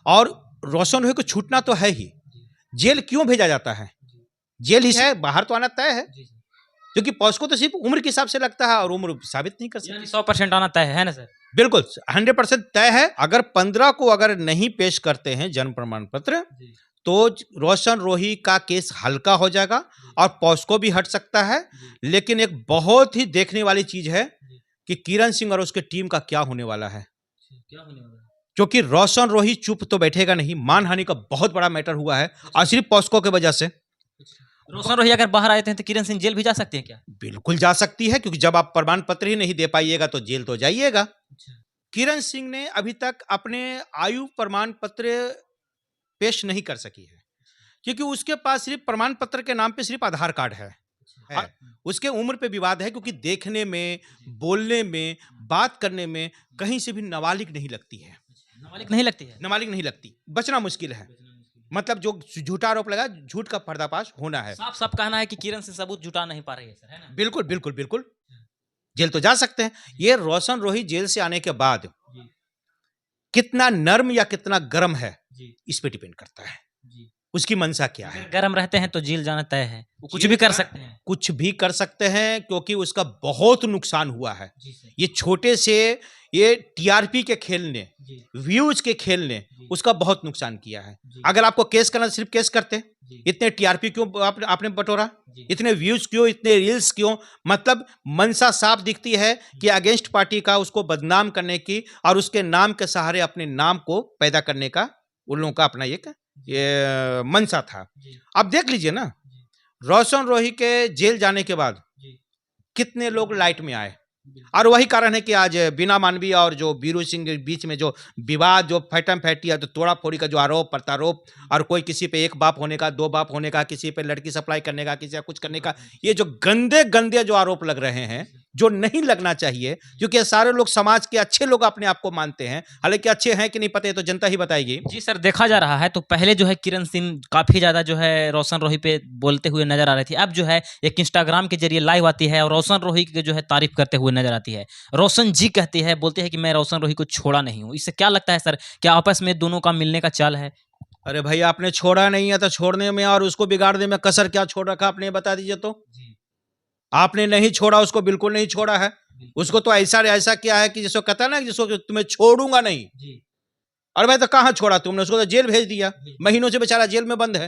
और रोशन रोही को छूटना तो है ही, जेल क्यों भेजा जाता है? जेल ही है, बाहर तो आना तय है, क्योंकि पॉस्को तो सिर्फ उम्र के हिसाब से लगता है और उम्र साबित नहीं कर सकती। 100% आना तय है ना सर? बिल्कुल 100% तय है। अगर 15 को अगर नहीं पेश करते हैं जन्म प्रमाण पत्र तो रोशन रोही का केस हल्का हो जाएगा और पॉस्को भी हट सकता है। लेकिन एक बहुत ही देखने वाली चीज है कि किरण सिंह और उसके टीम का क्या होने वाला है, क्या होने वाला है? क्योंकि रोशन रोही चुप तो बैठेगा नहीं। मानहानि का बहुत बड़ा मैटर हुआ है और सिर्फ पॉस्को की वजह से। रोशन रोही अगर बाहर आए थे तो किरण सिंह जेल भी जा सकते हैं क्या? बिल्कुल जा सकती है, क्योंकि जब आप प्रमाण पत्र ही नहीं दे पाइएगा तो जेल तो जाइएगा। किरण सिंह ने अभी तक अपने आयु प्रमाण पत्र पेश नहीं कर सकी है, क्योंकि उसके पास सिर्फ प्रमाण पत्र के नाम पे सिर्फ आधार कार्ड है। उसके उम्र पे विवाद है, क्योंकि देखने में, बोलने में, बात करने में कहीं से भी नाबालिग नहीं लगती है। नाबालिग नहीं लगती है? नाबालिग नहीं लगती, बचना मुश्किल है। मतलब जो झूठा आरोप लगा, झूठ का पर्दाफाश होना है। साफ साफ कहना है कि किरण सिंह सबूत जुटा नहीं पा रही है सर, है ना? बिल्कुल बिल्कुल बिल्कुल, जेल तो जा सकते हैं। ये रोशन रोही जेल से आने के बाद कितना नर्म या कितना गर्म है इस पे डिपेंड करता है, उसकी मंशा क्या है। गर्म रहते हैं तो जेल जाना तय है, वो कुछ भी कर सकते हैं। कुछ भी कर सकते हैं, क्योंकि उसका बहुत नुकसान हुआ है। ये छोटे से ये टीआरपी के खेल ने, व्यूज के खेल ने उसका बहुत नुकसान किया है। अगर आपको केस करना सिर्फ केस करते, इतने टीआरपी क्यों आपने बटोरा, इतने व्यूज क्यों, इतने रील्स क्यों? मतलब मंशा साफ दिखती है कि अगेंस्ट पार्टी का उसको बदनाम करने की और उसके नाम के सहारे अपने नाम को पैदा करने का उन लोगों का अपना ये मंशा था। अब देख लीजिए ना, रोशन रोही के जेल जाने के बाद कितने लोग लाइट में आए, और वही कारण है कि आज बीना मानवी और जो बीरू सिंह के बीच में जो विवाद, जो फैटम फैटी है, तो तोड़ा फोड़ी का जो आरोप प्रत्यारोप, और कोई किसी पे एक बाप होने का, दो बाप होने का, किसी पे लड़की सप्लाई करने का, किसी का कुछ करने का, ये जो गंदे गंदे जो आरोप लग रहे हैं, जो नहीं लगना चाहिए, क्योंकि सारे लोग समाज के अच्छे लोग अपने आप को मानते हैं। हालांकि अच्छे हैं कि नहीं पता है तो जनता ही बताएगी। जी सर, देखा जा रहा है तो पहले जो है किरण सिंह काफी ज्यादा जो है रोशन रोही पे बोलते हुए नजर आ रही थी। अब जो है एक इंस्टाग्राम के जरिए लाइव आती है और रोशन रोही की जो है तारीफ करते हुए नजर आती है। रोशन जी कहती है, बोलती है कि मैं रोशन रोही को छोड़ा नहीं हूँ। इससे क्या लगता है सर, क्या आपस में दोनों का मिलने का चाल है? अरे भाई, आपने छोड़ा नहीं है तो छोड़ने में और उसको बिगाड़ने में कसर क्या छोड़ रखा आपने, बता दीजिए तो। आपने नहीं छोड़ा उसको, बिल्कुल नहीं छोड़ा है उसको। तो ऐसा किया है कि जिसको कहता है ना, जिसको तुम्हें छोड़ूंगा नहीं। अरे भाई, तो कहाँ छोड़ा तुमने उसको? तो जेल भेज दिया, महीनों से बेचारा जेल में बंद है।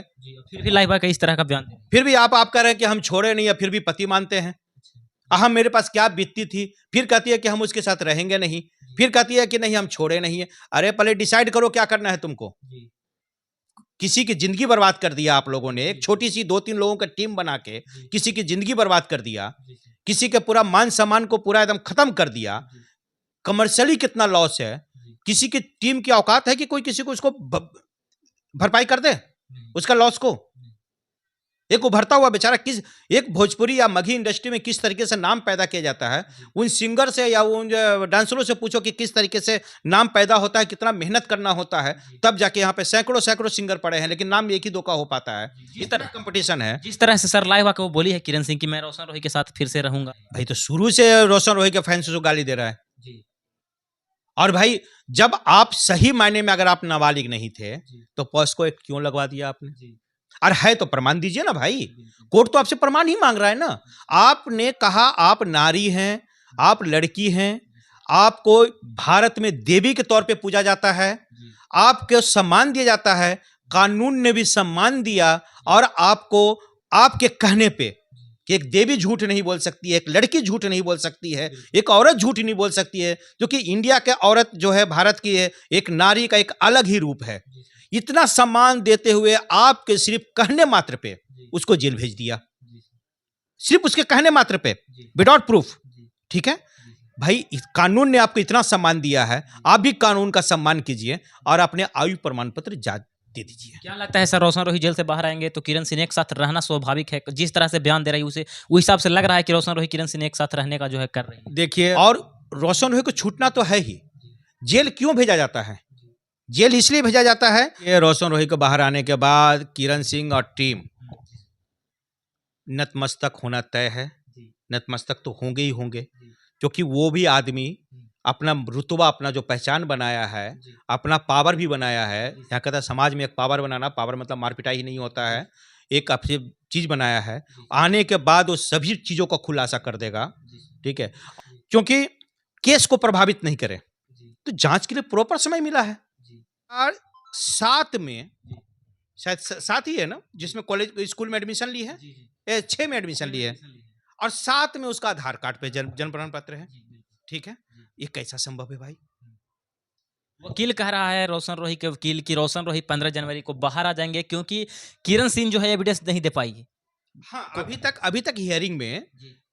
फिर भी लाइव आकर इस तरह का बयान, फिर भी आप कह रहे हैं कि हम छोड़े नहीं है, फिर भी पति मानते हैं। हम मेरे पास क्या बीतती थी, फिर कहती है कि हम उसके साथ रहेंगे नहीं, फिर कहती है कि नहीं हम छोड़े नहीं है। अरे पहले डिसाइड करो क्या करना है तुमको। किसी की जिंदगी बर्बाद कर दिया आप लोगों ने, एक छोटी सी 2-3 लोगों का टीम बना के किसी की जिंदगी बर्बाद कर दिया, किसी के पूरा मान सम्मान को पूरा एकदम खत्म कर दिया। कमर्शियली कितना लॉस है। किसी की टीम की औकात है कि कोई किसी को उसको भरपाई कर दे उसका लॉस को? एक उभरता हुआ बेचारा, किस एक भोजपुरी या मगही इंडस्ट्री में किस तरीके से नाम पैदा किया जाता है, उन सिंगर से या उन डांसरों से पूछो कि किस तरीके से नाम पैदा होता है, कितना मेहनत करना होता है, तब जाके यहाँ पे सैकड़ों सैकड़ों सिंगर पड़े हैं, लेकिन नाम एक ही दो का हो पाता है। इस तरह कंपटीशन है। जिस तरह से सर लाइव आकर वो बोली है किरण सिंह की मैं रोशन रोही के साथ फिर से रहूंगा। भाई तो शुरू से रोशन रोही के फैंस को गाली दे रहा है। और भाई, जब आप सही मायने में अगर आप नाबालिग नहीं थे तो पॉस्को एक्ट क्यों लगवा दिया आपने? और है तो प्रमाण दीजिए ना भाई। कोर्ट तो आपसे प्रमाण ही मांग रहा है ना। आपने कहा आप नारी हैं, आप लड़की हैं, आपको भारत में देवी के तौर पे पूजा जाता है, आपको सम्मान दिया जाता है, कानून ने भी सम्मान दिया, और आपको आपके कहने पे कि एक देवी झूठ नहीं बोल सकती है, एक लड़की झूठ नहीं बोल सकती है, एक औरत झूठ नहीं बोल सकती है, क्योंकि इंडिया के औरत जो है भारत की है, एक नारी का एक अलग ही रूप है। इतना सम्मान देते हुए आपके सिर्फ कहने मात्र पे उसको जेल भेज दिया, सिर्फ उसके कहने मात्र पे, विदाउट प्रूफ। ठीक है भाई, कानून ने आपको इतना सम्मान दिया है, आप भी कानून का सम्मान कीजिए और अपने आयु प्रमाण पत्र दे दीजिए। क्या लगता है सर, रोशन रोही जेल से बाहर आएंगे तो किरण सिंह एक साथ रहना स्वाभाविक है? जिस तरह से बयान दे रही है उसे उस हिसाब से लग रहा है कि रोशन रोही किरण सिंह एक साथ रहने का जो है कर रही है। देखिए, और रोशन रोही को छूटना तो है ही। जेल क्यों भेजा जाता है? जेल इसलिए भेजा जाता है कि रोशन रोही को बाहर आने के बाद किरण सिंह और टीम नतमस्तक होना तय है। नतमस्तक तो होंगे ही होंगे, क्योंकि वो भी आदमी अपना रुतबा, अपना जो पहचान बनाया है, अपना पावर भी बनाया है। यहाँ कहता है समाज में एक पावर बनाना, पावर मतलब मार पिटाई ही नहीं होता है, एक अपनी चीज बनाया है। आने के बाद वो सभी चीजों का खुलासा कर देगा, ठीक है, क्योंकि केस को प्रभावित नहीं करे, तो जांच के लिए प्रॉपर समय मिला है। और साथ में शायद साथ ही है ना, जिसमें कॉलेज स्कूल में एडमिशन ली है, 6 में एडमिशन ली है, और साथ में उसका आधार कार्ड पे जन्म प्रमाण पत्र है, ठीक है। ये कैसा संभव है भाई? वकील कह रहा है, रोशन रोही के वकील, की रोशन रोही 15 जनवरी को बाहर आ जाएंगे क्योंकि किरण सिंह जो है एविडेंस नहीं दे पाई। हाँ, अभी तक हियरिंग में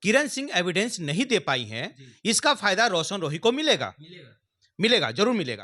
किरण सिंह एविडेंस नहीं दे पाई हैं। इसका फायदा रोशन रोही को मिलेगा, जरूर मिलेगा।